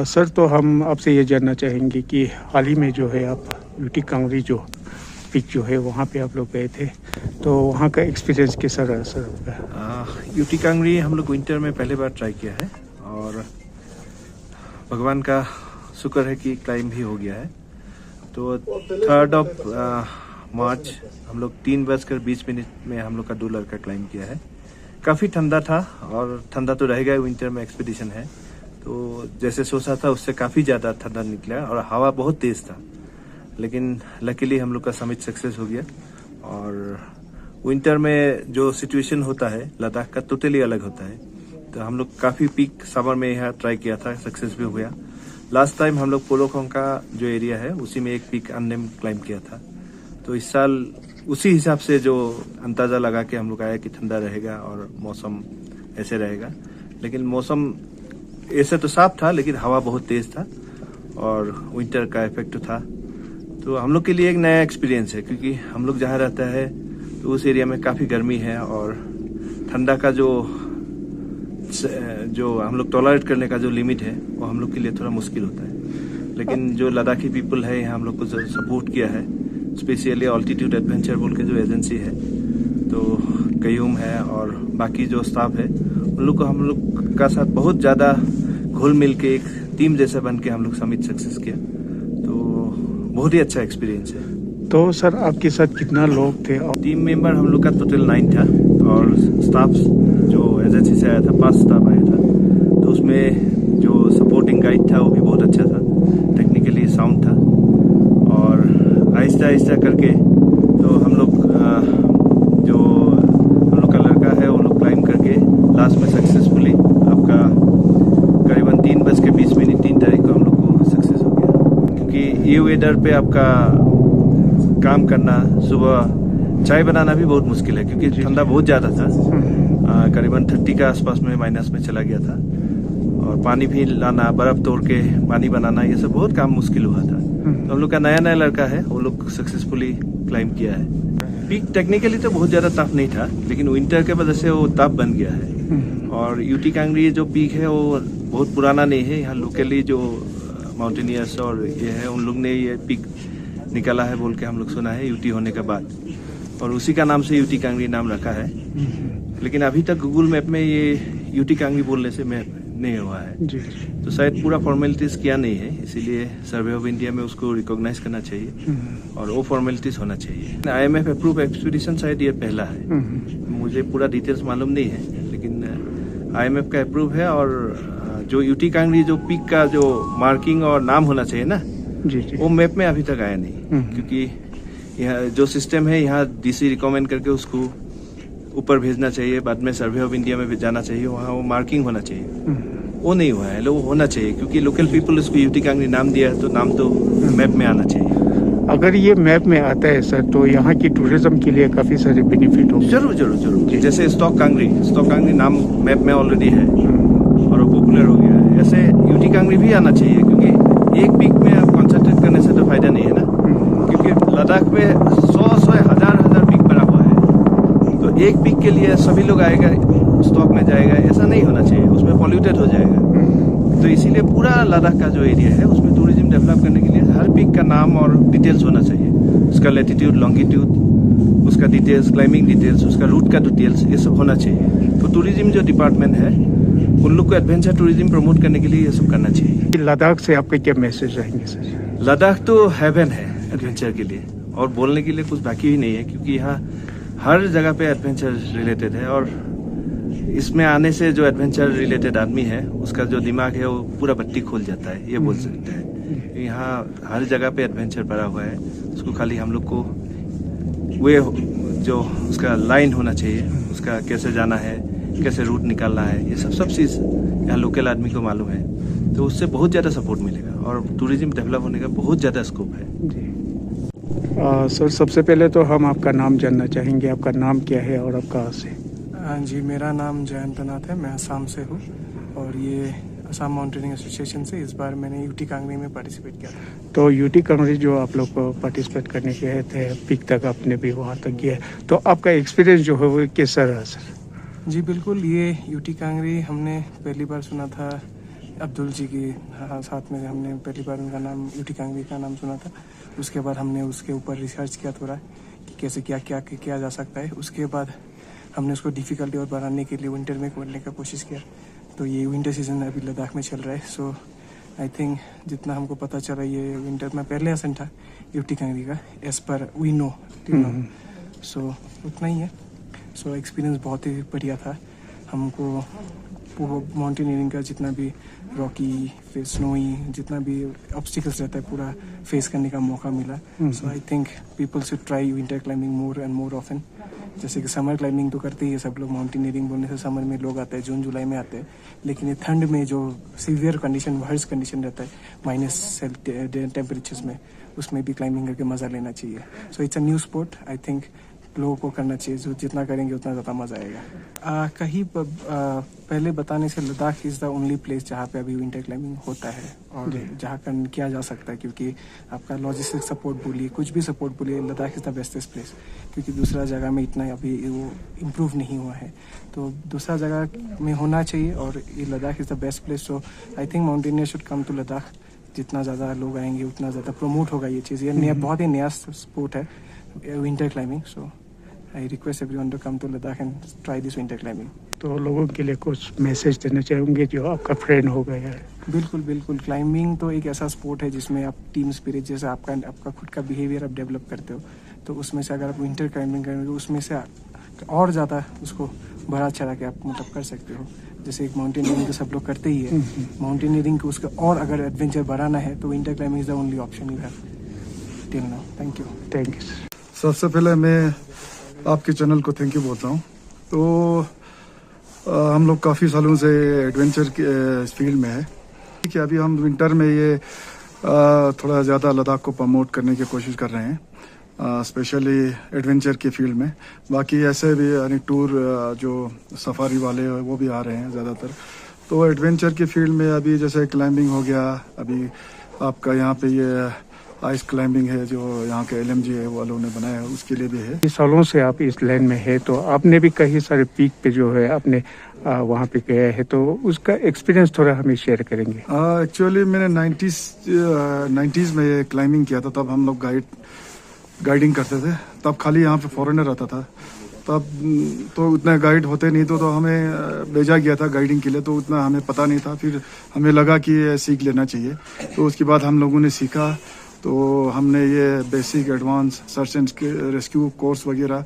Sir, तो हम आपसे ये जानना चाहेंगे कि हाल ही में जो है आप यूटी कांगड़ी जो पिक जो है वहाँ पे आप लोग गए थे, तो वहाँ का एक्सपीरियंस कैसा रहा सर आपका? यूटी कांगड़ी हम लोग विंटर में पहले बार ट्राई किया है और भगवान का शुक्र है कि क्लाइम भी हो गया है। तो 3 मार्च हम लोग 3:20 में हम लोग का 2 लड़का क्लाइम किया है। काफ़ी ठंडा था और ठंडा तो रहेगा, विंटर में एक्सपीडिशन है तो जैसे सोचा था उससे काफ़ी ज़्यादा ठंडा निकला और हवा बहुत तेज़ था, लेकिन लकीली हम लोग का समिट सक्सेस हो गया। और विंटर में जो सिचुएशन होता है लद्दाख का टोटली अलग होता है, तो हम लोग काफ़ी पीक समर में यहाँ ट्राई किया था, सक्सेस भी हो गया। लास्ट टाइम हम लोग पोलोखोंग का जो एरिया है उसी में एक पीक अननेम क्लाइम किया था, तो इस साल उसी हिसाब से जो अंदाज़ा लगा के हम लोग आया कि ठंडा रहेगा और मौसम ऐसे रहेगा। लेकिन मौसम ऐसे तो साफ था, लेकिन हवा बहुत तेज़ था और विंटर का इफेक्ट था, तो हम लोग के लिए एक नया एक्सपीरियंस है, क्योंकि हम लोग जहाँ रहता है तो उस एरिया में काफ़ी गर्मी है और ठंडा का जो हम लोग टॉलरेट करने का जो लिमिट है वो हम लोग के लिए थोड़ा मुश्किल होता है। लेकिन जो लद्दाखी पीपल है यहाँ हम लोग को जो सपोर्ट किया है, स्पेशली ऑल्टीट्यूड एडवेंचर बोल के जो एजेंसी है, तो कयूम है और बाकी जो स्टाफ है उन लोग को हम लोग का साथ बहुत ज़्यादा घुल मिल के एक टीम जैसा बन के हम लोग समिट सक्सेस किया, तो बहुत ही अच्छा एक्सपीरियंस है। तो सर आपके साथ कितना लोग थे? टीम मेंबर हम लोग का टोटल 9 था और स्टाफ जो एजेंसी से आया था 5 स्टाफ आया था, तो उसमें जो सपोर्टिंग गाइड था वो भी बहुत अच्छा था, टेक्निकली साउंड था। और आहिस्ता आहिस्ता करके तो हम लोग जो हम लोग का लड़का है वो लोग क्लाइम करके लास्ट में सक्सेसफुली आपका करीबन 3:20 3 तारीख को हम लोग को सक्सेस हो गया। क्योंकि ये वेदर पे आपका काम करना, सुबह चाय बनाना भी बहुत मुश्किल है, क्योंकि ठंडा बहुत ज़्यादा था, करीबन 30 के आसपास में माइनस में चला गया था, और पानी भी लाना, बर्फ़ तोड़ के पानी बनाना, ये सब बहुत काम मुश्किल हुआ था। तो हम लोग का नया लड़का है, वो लोग सक्सेसफुली क्लाइम किया है। पीक टेक्निकली तो बहुत ज़्यादा टफ नहीं था, लेकिन विंटर के वजह से वो टफ बन गया है। और यूटी कांगड़ी जो पीक है वो बहुत पुराना नहीं है, यहाँ लोकली जो माउंटेनियर्स और ये है उन लोग ने ये पीक निकाला है बोल के हम लोग सुना है यूटी होने के बाद, और उसी का नाम से यूटी कांगड़ी नाम रखा है। लेकिन अभी तक गूगल मैप में ये यूटी कांगड़ी बोलने से मैप नहीं हुआ है जी। तो शायद पूरा फॉर्मेलिटीज़ किया नहीं है, इसीलिए सर्वे ऑफ इंडिया में उसको रिकॉग्नाइज करना चाहिए और वो फॉर्मेलिटीज़ होना चाहिए। IMF अप्रूव एक्सपीडिशन शायद ये पहला है, मुझे पूरा डिटेल्स मालूम नहीं है, लेकिन IMF का अप्रूव है। और जो यूटी कांगड़ी जो पीक का जो मार्किंग और नाम होना चाहिए ना जी, वो मैप में अभी तक आया नहीं, क्योंकि यहाँ जो सिस्टम है यहाँ DC रिकमेंड करके उसको ऊपर भेजना चाहिए, बाद में सर्वे ऑफ इंडिया में भी जाना चाहिए, वहाँ वो मार्किंग होना चाहिए, वो नहीं हुआ है। वो होना चाहिए, क्योंकि लोकल पीपल उसको यूटी कांगड़ी नाम दिया है, तो नाम तो मैप में आना चाहिए। अगर ये मैप में आता है सर, तो यहाँ की टूरिज्म के लिए काफ़ी सारे बेनिफिट होंगे। जरूर। जैसे स्टॉक कांगड़ी नाम मैप में ऑलरेडी है और वो पॉपुलर हो गया है, ऐसे यूटी कांगड़ी भी आना चाहिए, क्योंकि एक पीक में आप कंसंट्रेट करने से तो फायदा नहीं है ना, क्योंकि लद्दाख में 100 हजार पीक बना हुआ है, तो एक पीक के लिए सभी लोग आएगा, स्टॉक में जाएगा, ऐसा नहीं होना चाहिए, उसमें पॉल्यूटेड हो जाएगा। तो इसीलिए पूरा लद्दाख का जो एरिया है उसमें टूरिज्म डेवलप करने के लिए हर पीक का नाम और डिटेल्स होना चाहिए, उसका लैटिट्यूड, लॉन्गिट्यूड, उसका डिटेल्स, क्लाइंबिंग डिटेल्स, उसका रूट का डिटेल्स, ये सब होना चाहिए। तो टूरिज्म जो डिपार्टमेंट है उन लोग को एडवेंचर टूरिज्म प्रमोट करने के लिए ये सब करना चाहिए। लद्दाख से आपके क्या मैसेज रहेंगे सर? लद्दाख तो हेवन है एडवेंचर के लिए, और बोलने के लिए कुछ बाकी ही नहीं है, क्योंकि यहाँ हर जगह पे एडवेंचर रिलेटेड है, और इसमें आने से जो एडवेंचर रिलेटेड आदमी है उसका जो दिमाग है वो पूरा बत्ती खोल जाता है, ये बोल सकते हैं। यहाँ हर जगह पे एडवेंचर भरा हुआ है, उसको खाली हम लोग को वे जो उसका लाइन होना चाहिए, उसका कैसे जाना है, कैसे रूट निकालना है, ये सब चीज़ यहाँ लोकल आदमी को मालूम है, तो उससे बहुत ज़्यादा सपोर्ट मिलेगा और टूरिज्म डेवलप होने का बहुत ज़्यादा स्कोप है जी। सर, सबसे पहले तो हम आपका नाम जानना चाहेंगे, आपका नाम क्या है और आप कहाँ से? जी, मेरा नाम जयंत नाथ है, मैं असम से हूँ, और ये असम माउंटेनिंग एसोसिएशन से इस बार मैंने यूटी कांगड़ी में पार्टिसिपेट किया था। तो यूटी कांगड़ी जो आप लोग को पार्टिसिपेट करने गए थे, पीक तक आपने भी वहाँ तक गया, तो आपका एक्सपीरियंस जो है वो कैसा रहा सर? जी बिल्कुल, ये यूटी कांगड़ी हमने पहली बार सुना था अब्दुल जी के साथ में हमने पहली बार उनका नाम यूटी कांगरी का नाम सुना था। उसके बाद हमने उसके ऊपर रिसर्च किया थोड़ा कि कैसे क्या क्या किया जा सकता है। उसके बाद हमने उसको डिफ़िकल्टी और बढ़ाने के लिए विंटर में करने का कोशिश किया। तो ये विंटर सीजन अभी लद्दाख में चल रहा है। सो आई थिंक जितना हमको पता चला ये विंटर में पहले आसन था यूटी कांगरी का एज पर वी नो सो उतना ही है। सो एक्सपीरियंस बहुत ही बढ़िया था। हमको माउंटेनियरिंग का जितना भी रॉकी फिर स्नोई जितना भी ऑब्स्टिकल्स रहता है पूरा फेस करने का मौका मिला। So I think people should try winter climbing more and more often. जैसे कि समर क्लाइंबिंग तो करते ही है सब लोग। माउंटेनियरिंग बोलने से समर में लोग आते हैं, जून जुलाई में आते हैं। लेकिन ये ठंड में जो सीवियर कंडीशन वर्स्ट कंडीशन रहता है माइनस टेम्परेचर्स में, उसमें भी क्लाइंबिंग करके मज़ा लेना चाहिए। So it's a new sport. I think लोगों को करना चाहिए। जो जितना करेंगे उतना ज़्यादा मज़ा आएगा। कहीं पहले बताने से Ladakh is the only place जहाँ पे अभी विंटर क्लाइंबिंग होता है और जहाँ किया जा सकता है। क्योंकि आपका लॉजिस्टिक सपोर्ट बोलिए, कुछ भी सपोर्ट बोलिए, Ladakh is the bestest place. क्योंकि दूसरा जगह में इतना अभी वो इम्प्रूव नहीं हुआ है, तो दूसरा जगह में होना चाहिए और ये Ladakh is the best place. So I think mountaineer should come to Ladakh. जितना ज़्यादा लोग आएंगे उतना ज़्यादा प्रमोट होगा ये चीज़। ये बहुत ही नया स्पोर्ट है winter climbing. So I request everyone to come to Ladakh and try this winter climbing. तो लोगों के लिए कुछ मैसेज देना चाहेंगे जो आपका फ्रेंड हो गया है? बिल्कुल बिल्कुल। क्लाइंबिंग तो एक ऐसा स्पोर्ट है जिसमें आप टीम स्पिरिट जैसे आपका खुद का बिहेवियर आप डेवलप करते हो। तो उसमें से अगर आप विंटर क्लाइंबिंग करेंगे उसमें से और ज़्यादा उसको बढ़ा चढ़ा के आप मतलब कर सकते हो। जैसे एक माउंटेनियरिंग तो सब लोग करते ही है। माउंटेनियरिंग को उसका और अगर एडवेंचर बढ़ाना है तो winter climbing is the only option you have till now. Thank you. Thank you. सबसे पहले मैं आपके चैनल को थैंक यू बोलता हूँ। तो हम लोग काफ़ी सालों से एडवेंचर के फील्ड में है। ठीक है, अभी हम विंटर में ये थोड़ा ज़्यादा लद्दाख को प्रमोट करने की कोशिश कर रहे हैं, स्पेशली एडवेंचर के फील्ड में। बाकी ऐसे भी यानी टूर जो सफारी वाले वो भी आ रहे हैं ज़्यादातर। तो एडवेंचर के फील्ड में अभी जैसे क्लाइंबिंग हो गया, अभी आपका यहाँ पे ये आइस क्लाइंबिंग है जो यहाँ के LMG है वालों ने बनाया है, उसके लिए भी है। इस सालों से आप इस लाइन में है तो आपने भी कई सारे पीक पे जो है आपने वहाँ पे गया है, तो उसका एक्सपीरियंस थोड़ा हमें शेयर करेंगे? एक्चुअली मैंने 90s में ये क्लाइंबिंग किया था। तब हम लोग गाइडिंग करते थे। तब खाली यहाँ पे फॉरेनर रहता था। तब तो उतने गाइड होते नहीं, तो हमें भेजा गया था गाइडिंग के लिए, तो उतना हमें पता नहीं था। फिर हमें लगा कि सीख लेना चाहिए, तो उसके बाद हम लोगों ने सीखा। तो हमने ये basic advance search and rescue course वगैरह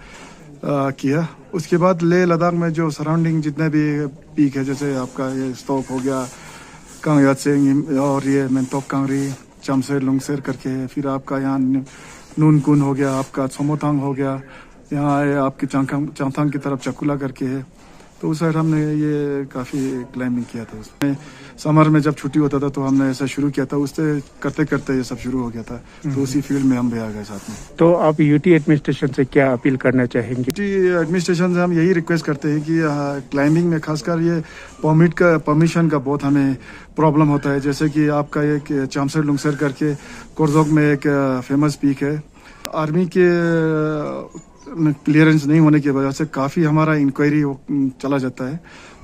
किया। उसके बाद लेह लद्दाख में जो सराउंडिंग जितने भी पीक है, जैसे आपका ये स्तोप हो गया, कांग यात्सेंग और ये मेंटोक कांगरी, चमसेर लुंगसेर करके है। फिर आपका यहाँ नूनकुन हो गया, आपका सोमोथांग हो गया, यहाँ आपकी चांगथांग की तरफ चकुला करके है। तो उस साइड हमने ये काफ़ी क्लाइंबिंग किया था। उसमें समर में जब छुट्टी होता था तो हमने ऐसा शुरू किया था। उससे करते करते ये सब शुरू हो गया था। तो उसी फील्ड में हम भी आ गए साथ में। तो आप यूटी एडमिनिस्ट्रेशन से क्या अपील करना चाहेंगे? यूटी एडमिनिस्ट्रेशन से हम यही रिक्वेस्ट करते हैं कि क्लाइंबिंग में खासकर ये परमिशन का बहुत हमें प्रॉब्लम होता है। जैसे कि आपका एक चामसेर लुंगसेर करके कोरजोक में एक फेमस पीक है। आर्मी के क्लियरेंस नहीं होने की वजह से काफ़ी हमारा इंक्वायरी चला जाता है।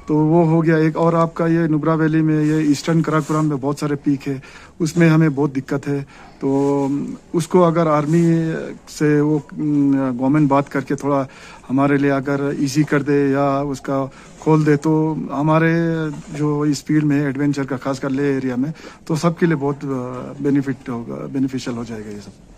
तो वो हो गया एक। और आपका ये नुब्रा वैली में ये ईस्टर्न कराकोरम में बहुत सारे पीक है, उसमें हमें बहुत दिक्कत है। तो उसको अगर आर्मी से वो गवर्नमेंट बात करके थोड़ा हमारे लिए अगर इजी कर दे या उसका खोल दे, तो हमारे जो इस फील्ड में एडवेंचर का खासकर ले एरिया में, तो सबके लिए बहुत बेनिफिशियल हो जाएगा ये सब।